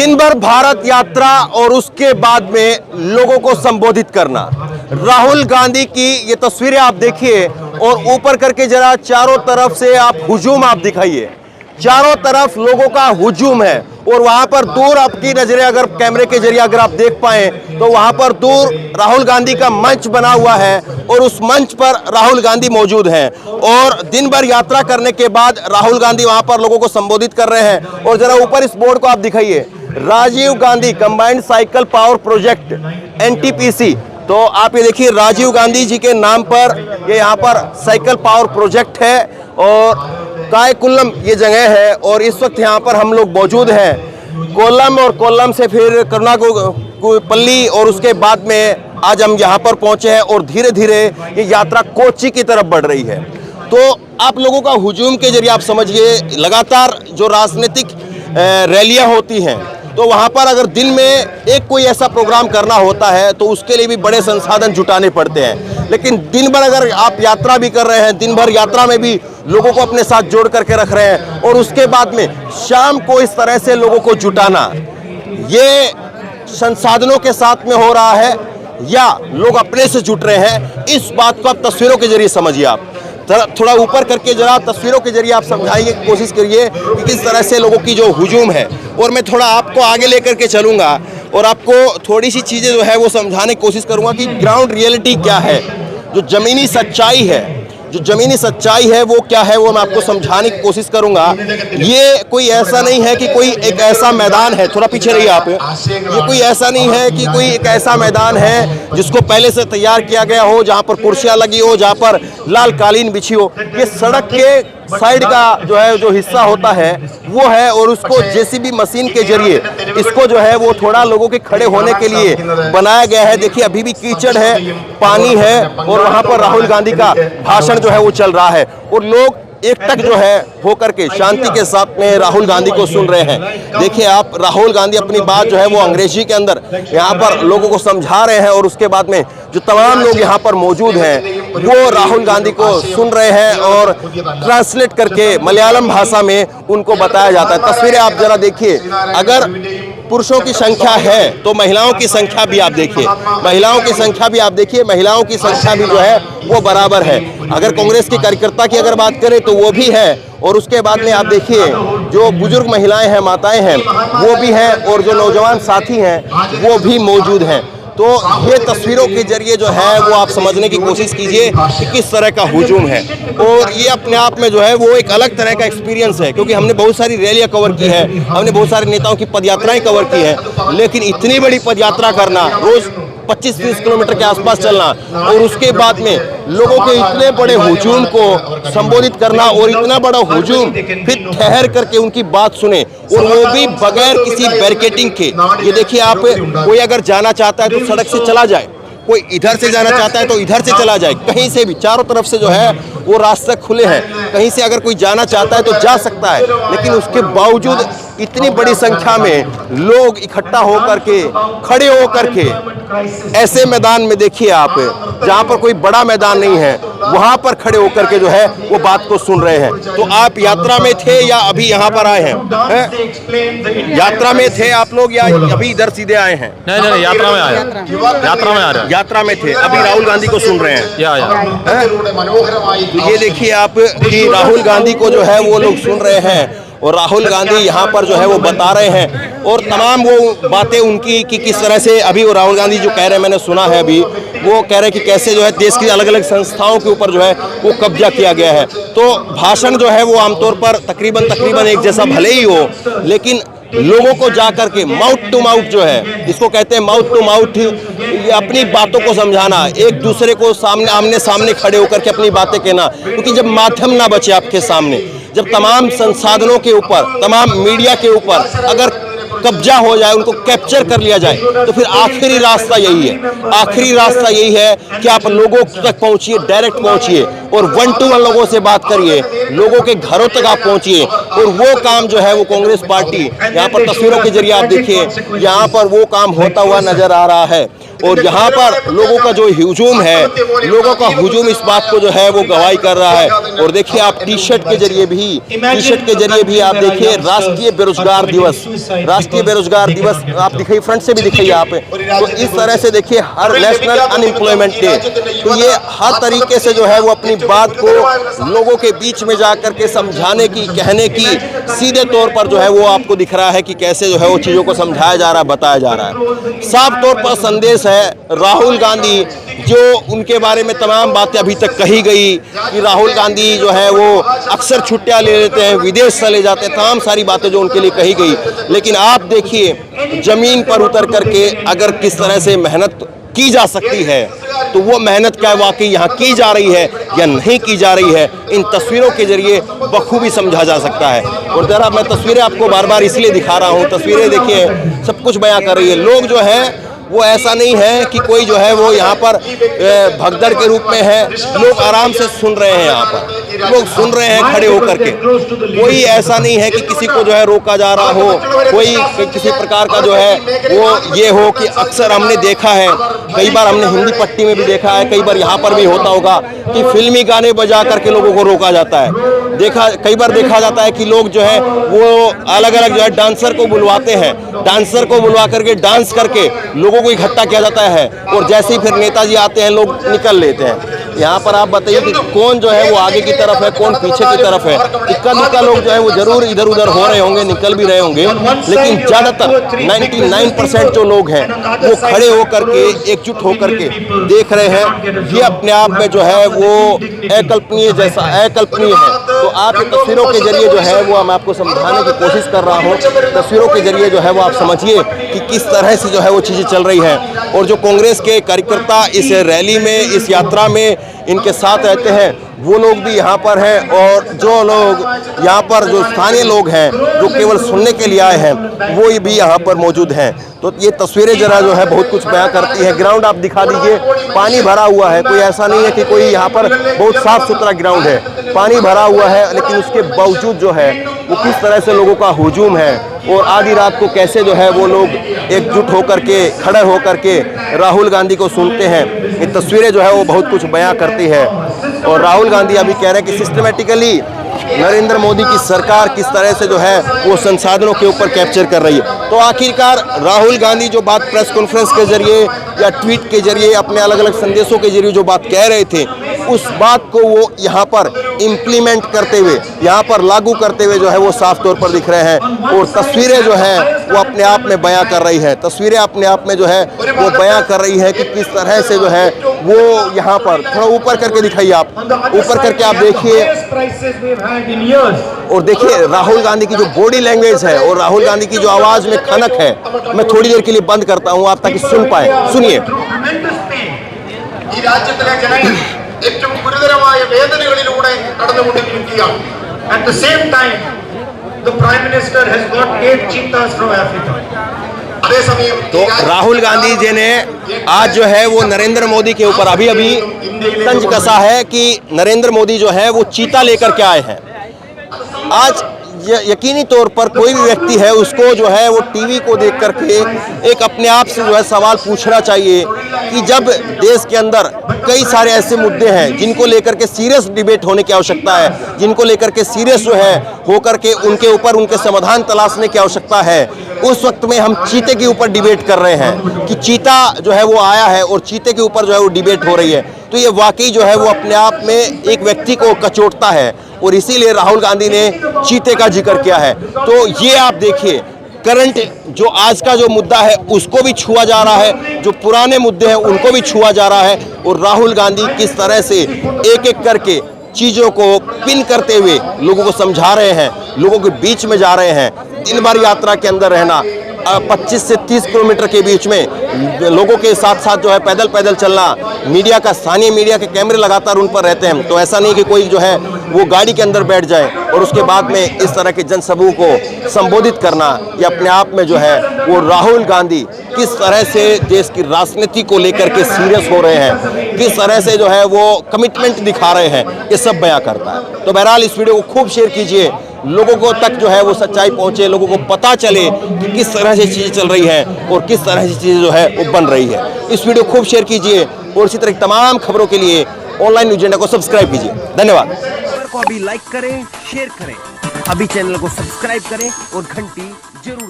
दिन भर भारत यात्रा और उसके बाद में लोगों को संबोधित करना। राहुल गांधी की ये तस्वीरें आप देखिए और ऊपर करके जरा चारों तरफ से आप हुजूम आप दिखाइए। चारों तरफ लोगों का हुजूम है और वहां पर दूर आपकी नजरें अगर कैमरे के जरिए अगर आप देख पाए तो वहां पर दूर राहुल गांधी का मंच बना हुआ है और उस मंच पर राहुल गांधी मौजूद हैं और दिन भर यात्रा करने के बाद राहुल गांधी वहां पर लोगों को संबोधित कर रहे हैं। और जरा ऊपर इस बोर्ड को आप दिखाइए, Rajiv Gandhi combined cycle power project NTPC। तो आप ये देखिए राजीव गांधी जी के नाम पर ये यहाँ पर साइकिल पावर प्रोजेक्ट है और कायकुलम ये जगह है और इस वक्त यहाँ पर हम लोग मौजूद हैं। कोल्लम और कोल्लम से फिर करुणापल्ली और उसके बाद में आज हम यहाँ पर पहुँचे हैं और धीरे धीरे ये यात्रा कोच्चि की तरफ बढ़ रही है। तो आप लोगों का हुजूम के जरिए आप समझिए, लगातार जो राजनीतिक रैलियाँ होती हैं तो वहाँ पर अगर दिन में एक कोई ऐसा प्रोग्राम करना होता है तो उसके लिए भी बड़े संसाधन जुटाने पड़ते हैं। लेकिन दिन भर अगर आप यात्रा भी कर रहे हैं, दिन भर यात्रा में भी लोगों को अपने साथ जोड़ करके रख रहे हैं और उसके बाद में शाम को इस तरह से लोगों को जुटाना, ये संसाधनों के साथ में हो रहा है या लोग अपने से जुट रहे हैं, इस बात को आप तस्वीरों के जरिए समझिए। आप थोड़ा ऊपर करके जरा तस्वीरों के जरिए आप समझाइए, कोशिश करिए कि किस तरह से लोगों की जो हुजूम है। और मैं थोड़ा आपको आगे लेकर के चलूँगा और आपको थोड़ी सी चीज़ें जो है वो समझाने की कोशिश करूँगा कि ग्राउंड रियलिटी क्या है, जो ज़मीनी सच्चाई है, जो ज़मीनी सच्चाई है वो क्या है, वो मैं आपको समझाने की कोशिश करूंगा। ये कोई ऐसा नहीं है कि कोई एक ऐसा मैदान है, थोड़ा पीछे रहिए आप, ये कोई ऐसा नहीं है कि कोई एक ऐसा मैदान है जिसको पहले से तैयार किया गया हो, जहां पर कुर्सियां लगी हो, जहां पर लाल कालीन बिछी हो। ये सड़क के साइड का जो है जो हिस्सा होता है वो है और उसको JCB मशीन के जरिए इसको जो है वो थोड़ा लोगों के खड़े होने के लिए बनाया गया है। देखिए अभी भी कीचड़ है, पानी है और वहां पर राहुल गांधी का भाषण जो है वो चल रहा है और लोग एकटक जो है होकर के शांति के साथ में राहुल गांधी को सुन रहे हैं। देखिए आप, राहुल गांधी अपनी बात जो है वो अंग्रेजी के अंदर यहाँ पर लोगों को समझा रहे हैं और उसके बाद में जो तमाम लोग यहाँ पर मौजूद हैं वो राहुल गांधी को सुन रहे हैं और ट्रांसलेट करके मलयालम भाषा में उनको बताया जाता है। तस्वीरें आप जरा देखिए, अगर पुरुषों की संख्या है तो महिलाओं की संख्या भी आप देखिए, महिलाओं की संख्या भी आप देखिए, महिलाओं की संख्या भी जो है वो बराबर है। अगर कांग्रेस की कार्यकर्ता की अगर बात करें तो वो भी है और उसके बाद में आप देखिए जो बुजुर्ग महिलाएं हैं, माताएं हैं, वो भी हैं और जो नौजवान साथी हैं वो भी मौजूद हैं। तो ये तस्वीरों के जरिए जो है वो आप समझने की कोशिश कीजिए कि किस तरह का हुजूम है और ये अपने आप में जो है वो एक अलग तरह का एक्सपीरियंस है, क्योंकि हमने बहुत सारी रैलियां कवर की है, हमने बहुत सारे नेताओं की पदयात्राएं कवर की है, लेकिन इतनी बड़ी पदयात्रा करना, रोज 25-30 किलोमीटर के आसपास चलना और उसके बाद में लोगों के इतने बड़े हुजूम को संबोधित करना और इतना बड़ा हुजूम फिर ठहर करके उनकी बात सुने और वो भी बगैर किसी बैरिकेडिंग के। ये देखिए आप, कोई अगर जाना चाहता है तो सड़क से चला जाए, कोई इधर से जाना चाहता है तो इधर से चला जाए, कहीं से भी चारों तरफ से जो है वो रास्ते खुले हैं, कहीं से अगर कोई जाना चाहता है तो जा सकता है। लेकिन उसके बावजूद इतनी बड़ी संख्या में लोग इकट्ठा होकर के, खड़े होकर के ऐसे मैदान में देखिए आप, जहां पर कोई बड़ा मैदान नहीं है, वहां पर खड़े होकर के जो है वो बात को सुन रहे हैं। तो आप यात्रा में थे या अभी यहाँ पर आए हैं? यात्रा में थे आप लोग या अभी इधर सीधे आए हैं? नहीं, यात्रा में आया, यात्रा में आ रहे हैं। यात्रा में थे, अभी राहुल गांधी को सुन रहे हैं। तो ये देखिए आप कि राहुल गांधी को जो है वो लोग सुन रहे हैं और राहुल गांधी यहाँ पर जो है वो बता रहे हैं और तमाम वो बातें उनकी कि किस तरह से अभी वो राहुल गांधी जो कह रहे हैं, मैंने सुना है अभी वो कह रहे हैं कि कैसे जो है देश की अलग अलग संस्थाओं के ऊपर जो है वो कब्जा किया गया है। तो भाषण जो है वो आमतौर पर तकरीबन एक जैसा भले ही हो, लेकिन लोगों को जाकर के माउथ टू माउथ जो है, इसको कहते हैं माउथ टू माउथ, अपनी बातों को समझाना, एक दूसरे को आमने सामने खड़े होकर के अपनी बातें कहना। क्योंकि जब माध्यम ना बचे आपके सामने, जब तमाम संसाधनों के ऊपर, तमाम मीडिया के ऊपर अगर कब्जा हो जाए, उनको कैप्चर कर लिया जाए, तो फिर आखिरी रास्ता यही है, आखिरी रास्ता यही है कि आप लोगों तक पहुंचिए, डायरेक्ट पहुंचिए और 1-to-1 लोगों से बात करिए, लोगों के घरों तक आप पहुंचिए। और वो काम जो है वो कांग्रेस पार्टी, यहाँ पर तस्वीरों के जरिए आप देखिए, यहाँ पर वो काम होता हुआ नजर आ रहा है। और यहाँ पर लोगों का जो हुजूम है, लोगों का हुजूम इस बात को जो है वो गवाही कर रहा है। और देखिए आप टी शर्ट के जरिए भी आप देखिए राष्ट्रीय बेरोजगार दिवस, राष्ट्रीय बेरोजगार दिवस आप दिखाइए, फ्रंट से भी दिखाइए यहाँ पे। तो इस तरह से देखिए हर नेशनल अनएम्प्लॉयमेंट डे, तो ये हर तरीके से जो है वो अपनी बात को लोगों के बीच में जाकर के समझाने की, कहने की, सीधे तौर पर जो है वो आपको दिख रहा है कि कैसे जो है वो चीज़ों को समझाया जा रहा है, बताया जा रहा है। साफ तौर पर संदेश है राहुल गांधी, जो उनके बारे में तमाम बातें अभी तक कही गई कि राहुल गांधी जो है वो अक्सर छुट्टियां ले लेते हैं, विदेश चले जाते हैं, तमाम सारी बातें जो उनके लिए कही गई। लेकिन आप देखिए जमीन पर उतर करके अगर किस तरह से मेहनत की जा सकती है, तो वो मेहनत क्या वाकई यहाँ की जा रही है या नहीं की जा रही है, इन तस्वीरों के जरिए बखूबी समझा जा सकता है। और जरा मैं तस्वीरें आपको बार बार इसलिए दिखा रहा हूँ, तस्वीरें देखिए सब कुछ बयां कर रही है। लोग जो है वो ऐसा नहीं है कि कोई जो है वो यहाँ पर भगदड़ के रूप में है, लोग आराम से सुन रहे हैं, यहाँ पर लोग सुन रहे हैं खड़े होकर के। कोई ऐसा नहीं है कि किसी को जो है रोका जा रहा हो, कोई किसी प्रकार का जो है वो ये हो कि अक्सर हमने देखा है, कई बार हमने हिंदी पट्टी में भी देखा है, कई बार यहाँ पर भी होता होगा कि फिल्मी गाने बजा करके लोगों को रोका जाता है। कई बार देखा जाता है कि लोग जो है वो अलग अलग जो है डांसर को बुलवाते हैं, डांसर को बुलवा करके डांस करके लोगों को इकट्ठा किया जाता है, और जैसे ही फिर नेताजी आते हैं लोग निकल लेते हैं। यहाँ पर आप बताइए कि कौन जो है वो आगे की तरफ है, कौन पीछे की तरफ है। इक्का दुक्का लोग जो है वो जरूर इधर उधर हो रहे होंगे, निकल भी रहे होंगे, लेकिन ज्यादातर 99% जो लोग हैं वो खड़े होकर के, एकजुट होकर के देख रहे हैं। ये अपने आप में जो है वो अकल्पनीय है। तो आप तस्वीरों के जरिए जो है वो मैं आपको समझाने की कोशिश कर रहा हूँ। तस्वीरों के जरिए जो है वो आप समझिए कि किस तरह से जो है वो चीज़ें चल रही है। और जो कांग्रेस के कार्यकर्ता इस रैली में, इस यात्रा में इनके साथ रहते हैं, वो लोग भी यहाँ पर हैं, और जो लोग यहाँ पर जो स्थानीय लोग हैं जो केवल सुनने के लिए आए हैं वो भी यहाँ पर मौजूद हैं। तो ये तस्वीरें जरा जो है बहुत कुछ बयां करती है। ग्राउंड आप दिखा दीजिए, पानी भरा हुआ है, कोई ऐसा नहीं है कि कोई यहाँ पर बहुत साफ सुथरा ग्राउंड है, पानी भरा हुआ है, लेकिन उसके बावजूद जो है वो किस तरह से लोगों का हुजूम है, और आधी रात को कैसे जो है वो लोग एकजुट होकर के, खड़े होकर के राहुल गांधी को सुनते हैं। ये तस्वीरें जो है वो बहुत कुछ बयां करती है। और राहुल गांधी अभी कह रहे हैं कि सिस्टमेटिकली नरेंद्र मोदी की सरकार किस तरह से जो है वो संसाधनों के ऊपर कैप्चर कर रही है। तो आखिरकार राहुल गांधी जो बात प्रेस कॉन्फ्रेंस के जरिए या ट्वीट के जरिए, अपने अलग अलग संदेशों के जरिए जो बात कह रहे थे, उस बात को वो यहाँ पर इम्प्लीमेंट करते हुए, यहाँ पर लागू करते हुए जो है वो साफ तौर पर दिख रहे हैं। और तस्वीरें जो है वो अपने आप में बयां कर रही है, तस्वीरें अपने आप में जो है वो बयां कर रही है कि किस तरह से जो है वो यहाँ पर थोड़ा ऊपर करके दिखाइए, आप ऊपर करके आप देखिए, और देखिए राहुल गांधी की जो बॉडी लैंग्वेज है और राहुल गांधी की जो आवाज में खनक है। मैं थोड़ी देर के लिए बंद करता हूँ आप ताकि सुन पाए, सुनिए। ഏറ്റവും ഗുരുതരമായ വേദനകളിലൂടെ കടന്നുകൊണ്ടിരിക്കുകയാണ്. At the same time, the Prime Minister has got 8 cheetahs from Africa. तो राहुल गांधी जी ने आज जो है वो नरेंद्र मोदी के ऊपर अभी तंज कसा है कि नरेंद्र मोदी जो है वो चीता लेकर के आए हैं। आज यकीनी तौर पर कोई भी व्यक्ति है उसको जो है वो टीवी को देख करके एक अपने आप से जो है सवाल पूछना चाहिए कि जब देश के अंदर कई सारे ऐसे मुद्दे हैं जिनको लेकर के सीरियस डिबेट होने की आवश्यकता है, जिनको लेकर के सीरियस जो है होकर के उनके ऊपर उनके समाधान तलाशने की आवश्यकता है, उस वक्त में हम चीते के ऊपर डिबेट कर रहे हैं कि चीता जो है वो आया है और चीते के ऊपर जो है वो डिबेट हो रही है। तो ये वाकई जो है वो अपने आप में एक व्यक्ति को कचोटता है, और इसीलिए राहुल गांधी ने चीते का जिक्र किया है। तो ये आप देखिए करंट जो आज का जो मुद्दा है उसको भी छुआ जा रहा है, जो पुराने मुद्दे हैं उनको भी छुआ जा रहा है, और राहुल गांधी किस तरह से एक एक करके चीज़ों को पिन करते हुए लोगों को समझा रहे हैं, लोगों के बीच में जा रहे हैं। दिन भर यात्रा के अंदर रहना, 25 से 30 किलोमीटर के बीच में लोगों के साथ साथ जो है पैदल पैदल चलना, मीडिया का, स्थानीय मीडिया के कैमरे लगातार उन पर रहते हैं। तो ऐसा नहीं कि कोई जो है वो गाड़ी के अंदर बैठ जाए और उसके बाद में इस तरह के जनसमूह को संबोधित करना, ये अपने आप में जो है वो राहुल गांधी किस तरह से देश की राजनीति को लेकर के सीरियस हो रहे हैं, किस तरह से जो है वो कमिटमेंट दिखा रहे हैं, ये सब बयां करता है। तो बहरहाल इस वीडियो को खूब शेयर कीजिए, लोगों को तक जो है वो सच्चाई पहुंचे, लोगों को पता चले कि किस तरह से चीज़ें चल रही हैं और किस तरह से चीज़ें जो है वो बन रही है। इस वीडियो को खूब शेयर कीजिए और इसी तरह की तमाम खबरों के लिए ऑनलाइन न्यूज़ एजेंडा को सब्सक्राइब कीजिए। धन्यवाद। को अभी लाइक करें, शेयर करें, अभी चैनल को सब्सक्राइब करें और घंटी